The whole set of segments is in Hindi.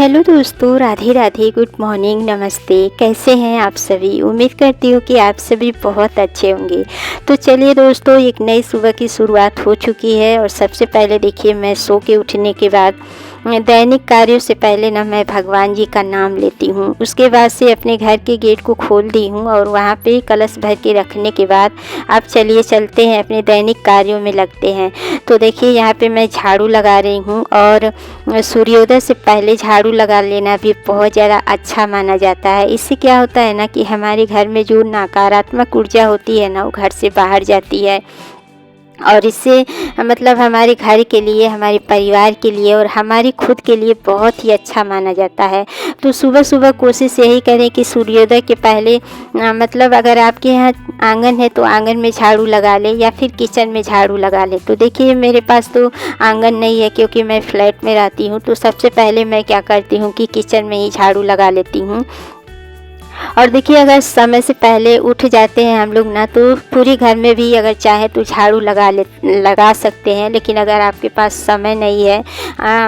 हेलो दोस्तों, राधे राधे, गुड मॉर्निंग, नमस्ते। कैसे हैं आप सभी? उम्मीद करती हूँ कि आप सभी बहुत अच्छे होंगे। तो चलिए दोस्तों, एक नई सुबह की शुरुआत हो चुकी है और सबसे पहले देखिए, मैं सो के उठने के बाद दैनिक कार्यों से पहले ना मैं भगवान जी का नाम लेती हूँ। उसके बाद से अपने घर के गेट को खोल दी हूँ और वहाँ पे कलश भर के रखने के बाद अब चलिए चलते हैं, अपने दैनिक कार्यों में लगते हैं। तो देखिए, यहाँ पे मैं झाड़ू लगा रही हूँ और सूर्योदय से पहले झाड़ू लगा लेना भी बहुत ज़्यादा अच्छा माना जाता है। इससे क्या होता है ना कि हमारे घर में जो नकारात्मक ऊर्जा होती है ना, वो घर से बाहर जाती है और इससे मतलब हमारे घर के लिए, हमारे परिवार के लिए और हमारी खुद के लिए बहुत ही अच्छा माना जाता है। तो सुबह सुबह कोशिश यही करें कि सूर्योदय के पहले मतलब अगर आपके यहाँ आंगन है तो आंगन में झाड़ू लगा लें या फिर किचन में झाड़ू लगा लें। तो देखिए, मेरे पास तो आंगन नहीं है क्योंकि मैं फ्लैट में रहती हूँ। तो सबसे पहले मैं क्या करती हूँ कि किचन में ही झाड़ू लगा लेती हूँ। और देखिए, अगर समय से पहले उठ जाते हैं हम लोग ना, तो पूरे घर में भी अगर चाहे तो झाड़ू लगा सकते हैं। लेकिन अगर आपके पास समय नहीं है,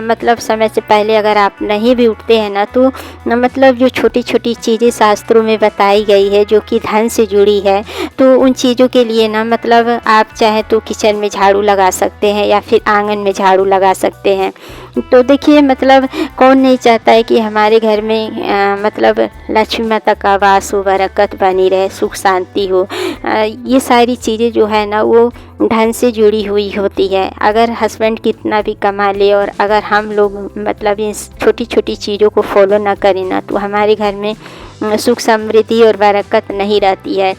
मतलब समय से पहले अगर आप नहीं भी उठते हैं ना, तो मतलब जो छोटी छोटी चीज़ें शास्त्रों में बताई गई है जो कि धन से जुड़ी है, तो उन चीज़ों के लिए ना मतलब आप चाहे तो किचन में झाड़ू लगा सकते हैं या फिर आंगन में झाड़ू लगा सकते हैं। तो देखिए, मतलब कौन नहीं चाहता है कि हमारे घर में मतलब लक्ष्मी माता का वास हो, बरकत बनी रहे, सुख शांति हो। ये सारी चीज़ें जो है ना, वो धन से जुड़ी हुई होती है। अगर हस्बैंड कितना भी कमा ले और अगर हम लोग मतलब इन छोटी छोटी चीज़ों को फॉलो ना करें ना, तो हमारे घर में सुख समृद्धि और बरकत नहीं रहती है।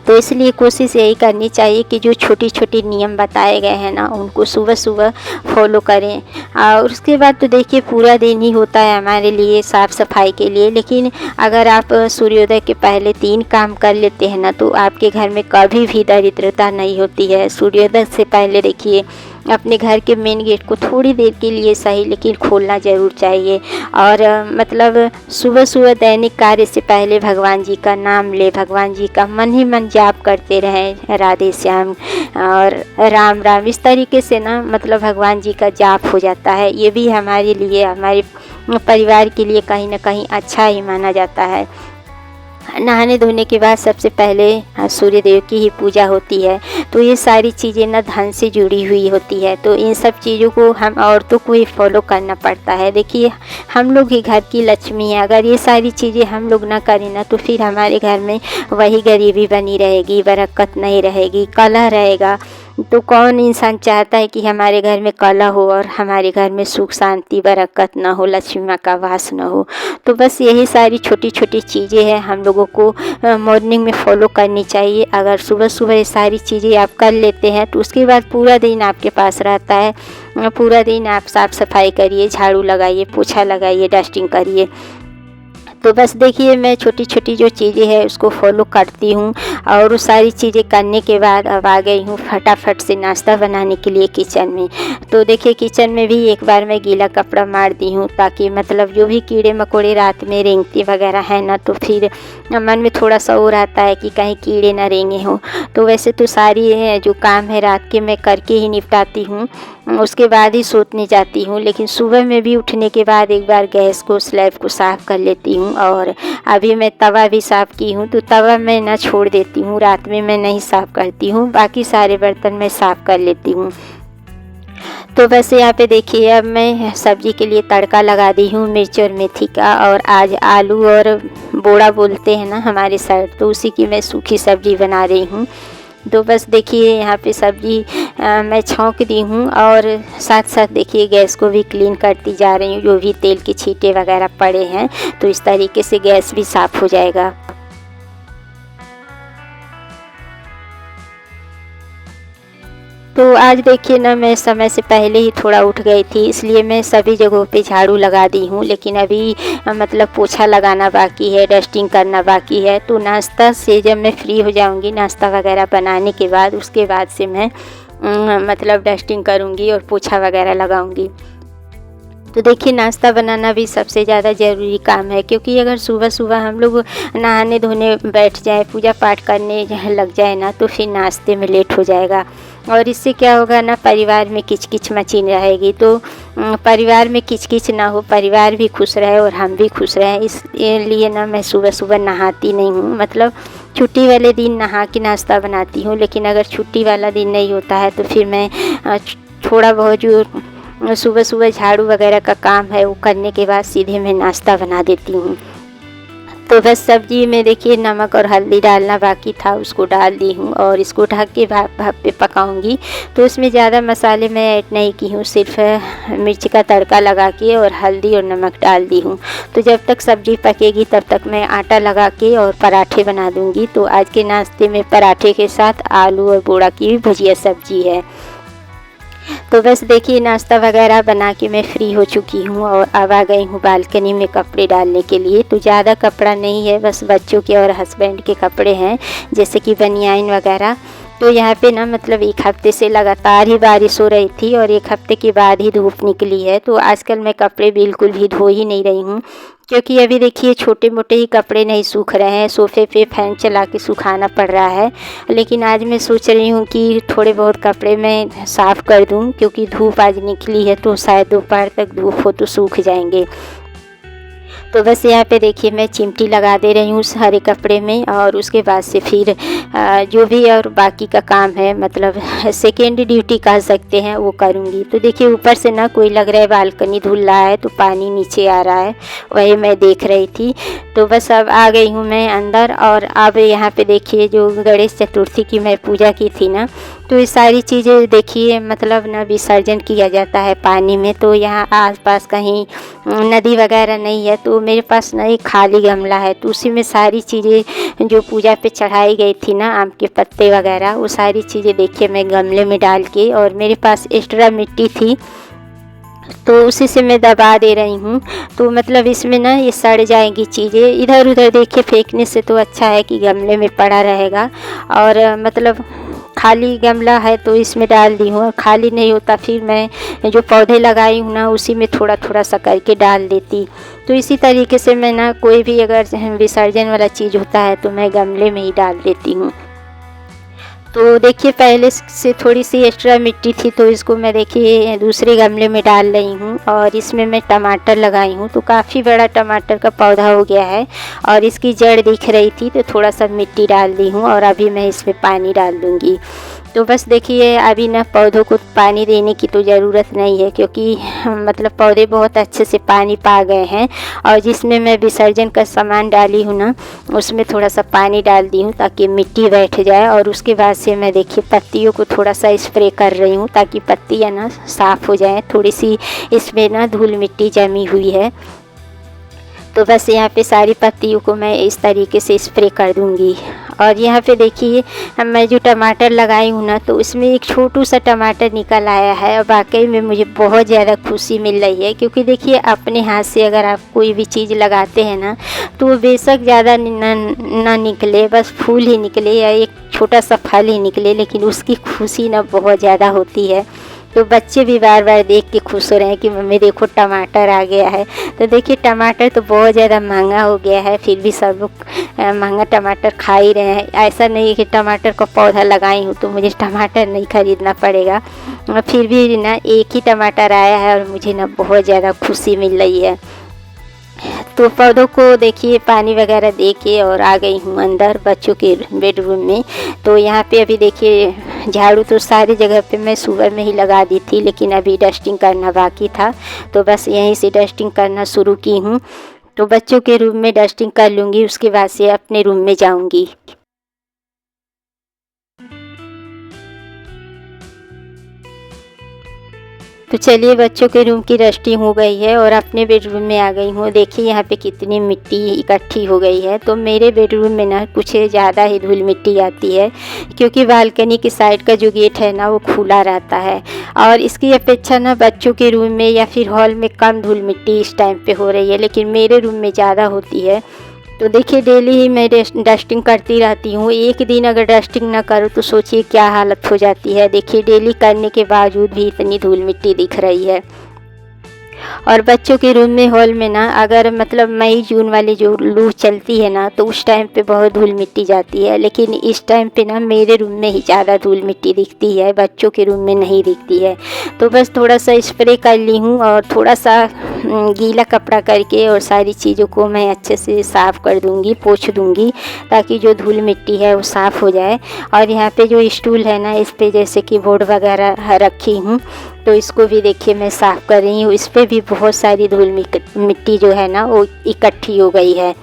तो इसलिए कोशिश यही करनी चाहिए कि जो छोटी छोटी नियम बताए गए हैं ना, उनको सुबह सुबह फॉलो करें। और उसके बाद तो देखिए, पूरा दिन ही होता है हमारे लिए साफ़ सफाई के लिए। लेकिन अगर आप सूर्योदय के पहले 3 काम कर लेते हैं ना, तो आपके घर में कभी भी दरिद्रता नहीं होती है। सूर्योदय से पहले देखिए, अपने घर के मेन गेट को थोड़ी देर के लिए सही लेकिन खोलना ज़रूर चाहिए। और मतलब सुबह सुबह दैनिक कार्य से पहले भगवान जी का नाम ले, भगवान जी का मन ही मन जाप करते रहें, राधे श्याम और राम राम, इस तरीके से ना मतलब भगवान जी का जाप हो जाता है। ये भी हमारे लिए, हमारे परिवार के लिए कहीं ना कहीं अच्छा ही माना जाता है। नहाने धोने के बाद सबसे पहले सूर्य देव की ही पूजा होती है। तो ये सारी चीज़ें ना धन से जुड़ी हुई होती है। तो इन सब चीज़ों को हम औरतों को ही फॉलो करना पड़ता है। देखिए, हम लोग ही घर की लक्ष्मी है। अगर ये सारी चीज़ें हम लोग ना करें ना, तो फिर हमारे घर में वही गरीबी बनी रहेगी, बरकत नहीं रहेगी, कलह रहेगा। तो कौन इंसान चाहता है कि हमारे घर में कलह हो और हमारे घर में सुख शांति बरकत ना हो, लक्ष्मी माँ का वास ना हो। तो बस यही सारी छोटी छोटी चीज़ें हैं, हम लोगों को मॉर्निंग में फॉलो करनी चाहिए। अगर सुबह सुबह ये सारी चीज़ें आप कर लेते हैं, तो उसके बाद पूरा दिन आपके पास रहता है। पूरा दिन आप साफ़ सफाई करिए, झाड़ू लगाइए, पोछा लगाइए, डस्टिंग करिए। तो बस देखिए, मैं छोटी छोटी जो चीज़ें हैं उसको फॉलो करती हूँ। और वो सारी चीज़ें करने के बाद अब आ गई हूँ फटाफट से नाश्ता बनाने के लिए किचन में। तो देखिए, किचन में भी एक बार मैं गीला कपड़ा मार दी हूँ, ताकि मतलब जो भी कीड़े मकोड़े रात में रेंगते वगैरह हैं ना, तो फिर मन में थोड़ा सा वो रहता है कि कहीं कीड़े ना रेंगे हों। तो वैसे तो सारी जो काम है रात के मैं करके ही निपटाती हूँ, उसके बाद ही सोने जाती हूँ। लेकिन सुबह में भी उठने के बाद एक बार गैस को, स्लैब को साफ़ कर लेती हूँ। और अभी मैं तवा भी साफ़ की हूँ, तो तवा मैं ना छोड़ देती हूँ, रात में मैं नहीं साफ़ करती हूँ, बाकी सारे बर्तन मैं साफ़ कर लेती हूँ। तो बस यहाँ पे देखिए, अब मैं सब्ज़ी के लिए तड़का लगा दी हूँ, मिर्च और मेथी का। और आज आलू और बोड़ा बोलते हैं ना हमारे साइड, तो उसी की मैं सूखी सब्ज़ी बना रही हूँ। तो बस देखिए, यहाँ पे सब्ज़ी मैं छौंक दी हूँ और साथ साथ देखिए गैस को भी क्लीन करती जा रही हूँ। जो भी तेल के छींटे वगैरह पड़े हैं, तो इस तरीके से गैस भी साफ़ हो जाएगा। तो आज देखिए ना, मैं समय से पहले ही थोड़ा उठ गई थी, इसलिए मैं सभी जगहों पे झाड़ू लगा दी हूँ। लेकिन अभी मतलब पोछा लगाना बाकी है, डस्टिंग करना बाकी है। तो नाश्ता से जब मैं फ्री हो जाऊँगी, नाश्ता वगैरह बनाने के बाद, उसके बाद से मैं मतलब डस्टिंग करूँगी और पोछा वगैरह लगाऊँगी। तो देखिए नाश्ता बनाना भी सबसे ज़्यादा ज़रूरी काम है, क्योंकि अगर सुबह सुबह हम लोग नहाने धोने बैठ जाएं, पूजा पाठ करने लग जाए ना, तो फिर नाश्ते में लेट हो जाएगा और इससे क्या होगा ना, परिवार में किचकिच मची रहेगी। तो परिवार में किचकिच ना हो, परिवार भी खुश रहे और हम भी खुश रहें, इसलिए ना मैं सुबह सुबह नहाती नहीं हूँ। मतलब छुट्टी वाले दिन नहा के नाश्ता बनाती हूँ, लेकिन अगर छुट्टी वाला दिन नहीं होता है तो फिर मैं थोड़ा बहुत जो सुबह सुबह झाड़ू वगैरह का काम है वो करने के बाद सीधे मैं नाश्ता बना देती हूँ। तो बस सब्जी में देखिए नमक और हल्दी डालना बाकी था, उसको डाल दी हूँ और इसको ढक के भाप पे पकाऊंगी। तो इसमें ज़्यादा मसाले मैं ऐड नहीं की हूँ, सिर्फ मिर्च का तड़का लगा के और हल्दी और नमक डाल दी हूँ। तो जब तक सब्ज़ी पकेगी तब तक मैं आटा लगा के और पराठे बना दूँगी। तो आज के नाश्ते में पराठे के साथ आलू और बोड़ा की भी भुजिया सब्जी है। तो बस देखिए नाश्ता वगैरह बना के मैं फ्री हो चुकी हूँ और अब आ गई हूँ बालकनी में कपड़े डालने के लिए। तो ज़्यादा कपड़ा नहीं है, बस बच्चों के और हस्बैंड के कपड़े हैं, जैसे कि बनियाइन वगैरह। तो यहाँ पे ना मतलब एक हफ्ते से लगातार ही बारिश हो रही थी और एक हफ्ते के बाद ही धूप निकली है। तो आजकल मैं कपड़े बिल्कुल भी धो ही नहीं रही हूँ, क्योंकि अभी देखिए छोटे मोटे ही कपड़े नहीं सूख रहे हैं, सोफ़े पे फ़ैन चला के सुखाना पड़ रहा है। लेकिन आज मैं सोच रही हूँ कि थोड़े बहुत कपड़े मैं साफ़ कर दूँ, क्योंकि धूप आज निकली है तो शायद दोपहर तक धूप हो तो सूख जाएंगे। तो बस यहाँ पे देखिए मैं चिमटी लगा दे रही हूँ उस हरे कपड़े में और उसके बाद से फिर जो भी और बाकी का काम है, मतलब सेकेंड ड्यूटी कह सकते हैं, वो करूँगी। तो देखिए ऊपर से ना कोई लग रहा है बालकनी धुल रहा है तो पानी नीचे आ रहा है, वही मैं देख रही थी। तो बस अब आ गई हूँ मैं अंदर और अब यहाँ पे देखिए जो गणेश चतुर्थी की मैं पूजा की थी ना, तो ये सारी चीज़ें देखिए मतलब ना विसर्जन किया जाता है पानी में। तो यहाँ आसपास कहीं नदी वगैरह नहीं है, तो मेरे पास ना एक खाली गमला है, तो उसी में सारी चीज़ें जो पूजा पे चढ़ाई गई थी ना, आम के पत्ते वगैरह, वो सारी चीज़ें देखिए मैं गमले में डाल के, और मेरे पास एक्स्ट्रा मिट्टी थी तो उसी से मैं दबा दे रही हूँ। तो मतलब इसमें ना ये सड़ जाएंगी चीज़ें, इधर उधर देखिए फेंकने से तो अच्छा है कि गमले में पड़ा रहेगा। और मतलब खाली गमला है तो इसमें डाल दी हूँ, और खाली नहीं होता फिर मैं जो पौधे लगाई हूँ ना उसी में थोड़ा थोड़ा सा करके डाल देती। तो इसी तरीके से मैं ना कोई भी अगर विसर्जन वाला चीज़ होता है तो मैं गमले में ही डाल देती हूँ। तो देखिए पहले से थोड़ी सी एक्स्ट्रा मिट्टी थी तो इसको मैं देखिए दूसरे गमले में डाल रही हूँ, और इसमें मैं टमाटर लगाई हूँ। तो काफ़ी बड़ा टमाटर का पौधा हो गया है और इसकी जड़ दिख रही थी तो थोड़ा सा मिट्टी डाल दी हूँ, और अभी मैं इसमें पानी डाल दूँगी। तो बस देखिए अभी ना पौधों को पानी देने की तो ज़रूरत नहीं है, क्योंकि मतलब पौधे बहुत अच्छे से पानी पा गए हैं। और जिसमें मैं विसर्जन का सामान डाली हूँ ना उसमें थोड़ा सा पानी डाल दी हूँ ताकि मिट्टी बैठ जाए। और उसके बाद से मैं देखिए पत्तियों को थोड़ा सा स्प्रे कर रही हूँ ताकि पत्तियाँ ना साफ़ हो जाएँ, थोड़ी सी इसमें ना धूल मिट्टी जमी हुई है। तो बस यहाँ पे सारी पत्तियों को मैं इस तरीके से स्प्रे कर दूँगी। और यहाँ पे देखिए मैं जो टमाटर लगाई हूँ ना तो उसमें एक छोटू सा टमाटर निकल आया है, और वाकई में मुझे बहुत ज़्यादा खुशी मिल रही है। क्योंकि देखिए अपने हाथ से अगर आप कोई भी चीज़ लगाते हैं ना तो वो बेशक ज़्यादा ना निकले, बस फूल ही निकले या एक छोटा सा फल ही निकले, लेकिन उसकी खुशी ना बहुत ज़्यादा होती है। तो बच्चे भी बार बार देख के खुश हो रहे हैं कि मम्मी देखो टमाटर आ गया है। तो देखिए टमाटर तो बहुत ज़्यादा महंगा हो गया है, फिर भी सब लोग महंगा टमाटर खा ही रहे हैं। ऐसा नहीं है कि टमाटर का पौधा लगाई हूँ तो मुझे टमाटर नहीं ख़रीदना पड़ेगा, फिर भी ना एक ही टमाटर आया है और मुझे ना बहुत ज़्यादा खुशी मिल रही है। तो पौधों को देखिए पानी वगैरह दे के और आ गई हूँ अंदर बच्चों के बेडरूम में। तो यहाँ पे अभी देखिए झाड़ू तो सारी जगह पे मैं सुबह में ही लगा दी थी, लेकिन अभी डस्टिंग करना बाकी था, तो बस यहीं से डस्टिंग करना शुरू की हूँ। तो बच्चों के रूम में डस्टिंग कर लूँगी, उसके बाद से अपने रूम में जाऊँगी। तो चलिए बच्चों के रूम की डस्टिंग हो गई है और अपने बेडरूम में आ गई हूँ। देखिए यहाँ पे कितनी मिट्टी इकट्ठी हो गई है। तो मेरे बेडरूम में ना कुछ ज़्यादा ही धूल मिट्टी आती है, क्योंकि बालकनी की साइड का जो गेट है ना वो खुला रहता है, और इसकी अपेक्षा ना बच्चों के रूम में या फिर हॉल में कम धूल मिट्टी इस टाइम पे हो रही है, लेकिन मेरे रूम में ज़्यादा होती है। तो देखिए डेली ही मैं डस्टिंग करती रहती हूँ। एक दिन अगर डस्टिंग ना करूँ तो सोचिए क्या हालत हो जाती है। देखिए डेली करने के बावजूद भी इतनी धूल मिट्टी दिख रही है। और बच्चों के रूम में हॉल में ना अगर मतलब मई जून वाली जो लू चलती है ना तो उस टाइम पे बहुत धूल मिट्टी जाती है, लेकिन इस टाइम पे ना मेरे रूम में ही ज़्यादा धूल मिट्टी दिखती है, बच्चों के रूम में नहीं दिखती है। तो बस थोड़ा सा स्प्रे कर ली हूँ और थोड़ा सा गीला कपड़ा करके और सारी चीज़ों को मैं अच्छे से साफ़ कर दूँगी, पोंछ दूँगी, ताकि जो धूल मिट्टी है वो साफ़ हो जाए। और यहाँ पे जो स्टूल है ना, इस पे जैसे कि बोर्ड वगैरह रखी हूँ, तो इसको भी देखिए मैं साफ़ कर रही हूँ। इस पर भी बहुत सारी धूल मिट्टी जो है ना वो इकट्ठी हो गई है।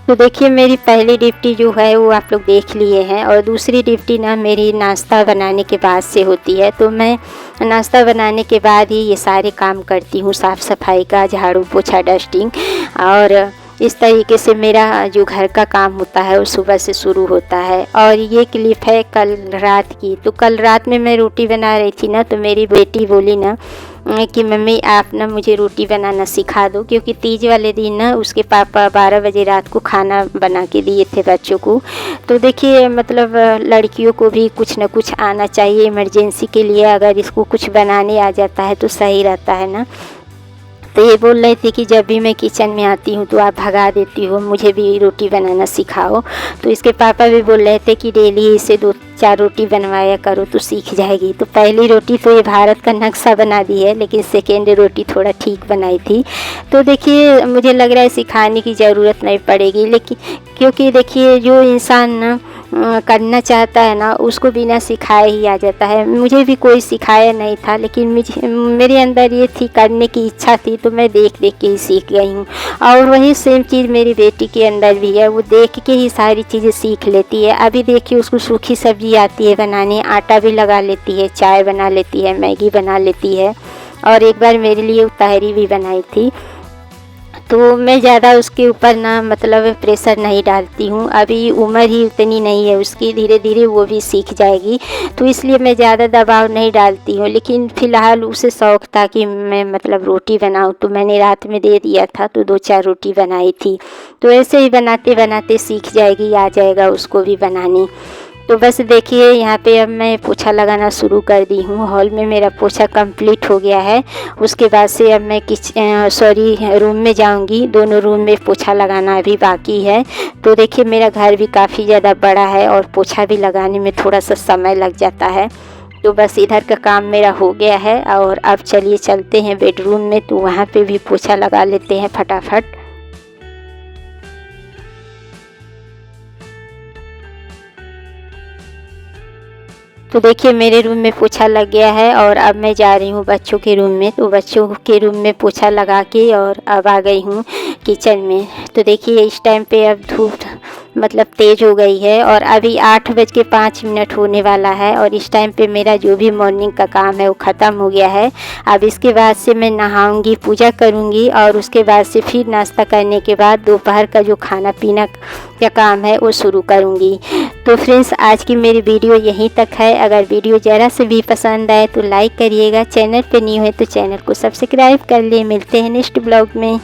तो देखिए मेरी पहली ड्यूटी जो है वो आप लोग देख लिए हैं, और दूसरी ड्यूटी ना मेरी नाश्ता बनाने के बाद से होती है। तो मैं नाश्ता बनाने के बाद ही ये सारे काम करती हूँ, साफ़ सफाई का, झाड़ू पोछा, डस्टिंग, और इस तरीके से मेरा जो घर का काम होता है वो सुबह से शुरू होता है। और ये क्लिप है कल रात की। तो कल रात में मैं रोटी बना रही थी ना, तो मेरी बेटी बोली ना कि मम्मी आप ना मुझे रोटी बनाना सिखा दो, क्योंकि तीज वाले दिन ना उसके पापा 12 बजे रात को खाना बना के दिए थे बच्चों को। तो देखिए मतलब लड़कियों को भी कुछ ना कुछ आना चाहिए इमरजेंसी के लिए, अगर इसको कुछ बनाने आ जाता है तो सही रहता है ना। तो ये बोल रहे थे कि जब भी मैं किचन में आती हूँ तो आप भगा देती हो, मुझे भी रोटी बनाना सिखाओ। तो इसके पापा भी बोल रहे थे कि डेली इसे 2-4 रोटी बनवाया करो तो सीख जाएगी। तो पहली रोटी तो ये भारत का नक्शा बना दी है, लेकिन सेकेंड रोटी थोड़ा ठीक बनाई थी। तो देखिए मुझे लग रहा है सिखाने की ज़रूरत नहीं पड़ेगी, लेकिन क्योंकि देखिए जो इंसान ना करना चाहता है ना उसको बिना सिखाए ही आ जाता है। मुझे भी कोई सिखाया नहीं था, लेकिन मेरे अंदर ये थी, करने की इच्छा थी, तो मैं देख देख के ही सीख गई हूँ। और वही सेम चीज़ मेरी बेटी के अंदर भी है, वो देख के ही सारी चीज़ें सीख लेती है। अभी देखिए उसको सूखी सब्जी आती है बनाने, आटा भी लगा लेती है, चाय बना लेती है, मैगी बना लेती है, और एक बार मेरे लिए तहरी भी बनाई थी। तो मैं ज़्यादा उसके ऊपर ना मतलब प्रेशर नहीं डालती हूँ, अभी उम्र ही उतनी नहीं है उसकी, धीरे धीरे वो भी सीख जाएगी, तो इसलिए मैं ज़्यादा दबाव नहीं डालती हूँ। लेकिन फ़िलहाल उसे शौक़ था कि मैं मतलब रोटी बनाऊँ, तो मैंने रात में दे दिया था, तो 2-4 रोटी बनाई थी। तो ऐसे ही बनाते बनाते सीख जाएगी, आ जाएगा उसको भी बनाने। तो बस देखिए यहाँ पे अब मैं पोछा लगाना शुरू कर दी हूँ। हॉल में मेरा पोछा कंप्लीट हो गया है। उसके बाद से अब मैं रूम में जाऊँगी, दोनों रूम में पोछा लगाना अभी बाकी है। तो देखिए मेरा घर भी काफ़ी ज़्यादा बड़ा है और पोछा भी लगाने में थोड़ा सा समय लग जाता है। तो बस इधर का काम मेरा हो गया है, और अब चलिए चलते हैं बेडरूम में, तो वहाँ पे भी पोछा लगा लेते हैं फटाफट। तो देखिए मेरे रूम में पोछा लग गया है, और अब मैं जा रही हूँ बच्चों के रूम में। तो बच्चों के रूम में पोछा लगा के और अब आ गई हूँ किचन में। तो देखिए इस टाइम पे अब धूप मतलब तेज़ हो गई है, और अभी 8:05 होने वाला है, और इस टाइम पे मेरा जो भी मॉर्निंग का काम है वो ख़त्म हो गया है। अब इसके बाद से मैं नहाऊंगी, पूजा करूंगी, और उसके बाद से फिर नाश्ता करने के बाद दोपहर का जो खाना पीना का काम है वो शुरू करूंगी। तो फ्रेंड्स आज की मेरी वीडियो यहीं तक है। अगर वीडियो ज़रा से भी पसंद आए तो लाइक करिएगा, चैनल पे न्यू है तो चैनल को सब्सक्राइब कर लिए। मिलते हैं नेक्स्ट ब्लॉग में।